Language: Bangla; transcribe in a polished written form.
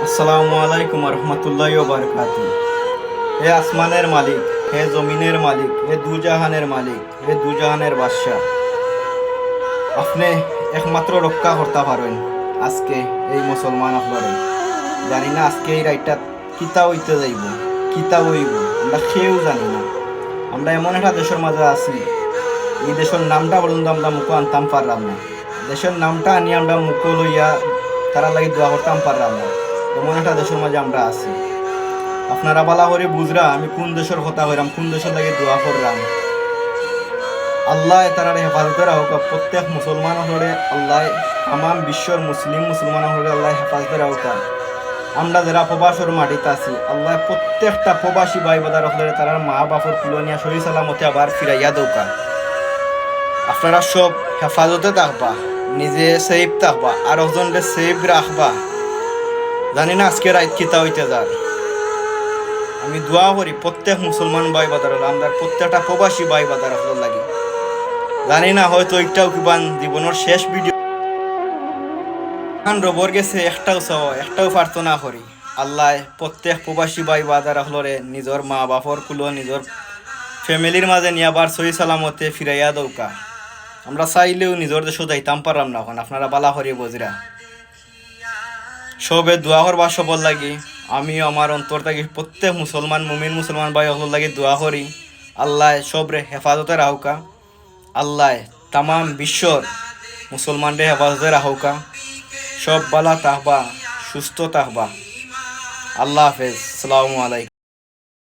আসসালামু আলাইকুম রহমতুল্লাহি ওয়া বারাকাতুহু। হে আসমানের মালিক, হে জমিনের মালিক, হে দুজাহানের মালিক, হে দুজাহানের বাদশা, আপনি একমাত্র রক্ষা করতে পারেন আজকে এই মুসলমান হলরে। জানি না আজকে এই রাইটা কিতা হইতে যাইব, কিতা হইব আমরা কেউ জানি না। আমরা এমন একটা দেশের মাঝে আছি, এই দেশের নামটা পর্যন্ত আমরা মুখে আনতাম পারলাম না। দেশের নামটা আনি আমরা মুখে লইয়া তারা লাগি দোয়া করতাম পারলাম না। এমন একটা দেশের মাঝে আমরা আছি। আপনারা বালা করে বুঝরা আমি কোন দেশের কথা হইলাম, কোন দেশের লাগে দোয়া করলাম। আল্লাহ তারার হেফাজতে রাখুক, প্রত্যেক মুসলমান হলে আল্লাহ তামাম বিশ্বর মুসলমান হলে আল্লাহ হেফাজতে রাখুক। আমরা যারা প্রবাসর মাটিতে আছি, আল্লাহ প্রত্যেকটা প্রবাসী ভাই বাদার হলে তারার মা বাপর কুলনিয়া সহি সালামতে আবার ফিরাইয়া দৌকা। আপনারা সব হেফাজতে থাকবা, নিজে সেফ থাকবা, আর একজনকে সেফ রাখবা। জানি না আজকে রাত কিতা হইতে যার। আমি দোয়া করি প্রত্যেক মুসলমান ভাই বাদার আমরা প্রত্যেকটা প্রবাসী ভাই বাদার লাগে। জানি না হয়তো একটাও কিবান জীবনের শেষ ভিডিও রবর গেছে, একটাও প্রার্থনা করি আল্লাহ প্রত্যেক প্রবাসী ভাই বাদার হলরে নিজের মা বাপর কুলো নিজের ফ্যামিলির মাঝে নিয়ে আবার সহি সালামতে ফিরাইয়া দৌকা। আমরা চাইলেও নিজের দেশে যাইতাম পারলাম না, এখন আপনারা বালা করি বজরা সবে দোয়া করবা সবর লাগি। আমিও আমার অন্তর থাকি প্রত্যেক মুসলমান মুসলমান ভাই হল লাগি দোয়া করি আল্লাহ সবরে হেফাজতে রাহুকা। আল্লাহ তামাম বিশ্বর মুসলমানদের হেফাজতে রাহুকা। সব বালা তাহবা, সুস্থ তাহবা। আল্লাহ হাফেজ, আসসালামু আলাইকুম।